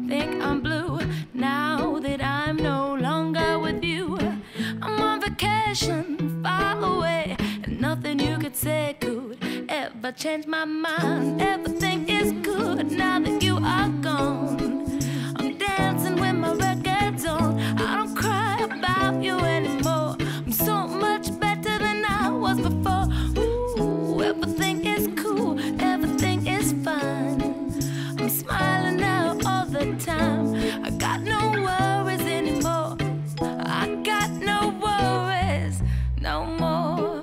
think I'm blue now that I'm no longer with you. I'm on vacation, far away, and nothing you could say could ever change my mind. Everything is good now that you are gone. I'm dancing with my records on. I don't cry about you anymore. I'm so much better than I was before. Ooh, everything is cool, everything is fine. I'm smiling now all the time. I got no worries anymore. I got no worries no more.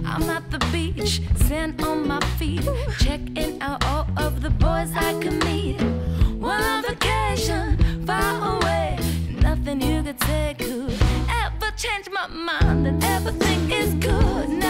I'm at the beach, sand on my feet, checking out all of the boys I can meet. While on vacation, far away, nothing you could say could ever change my mind. And everything is good now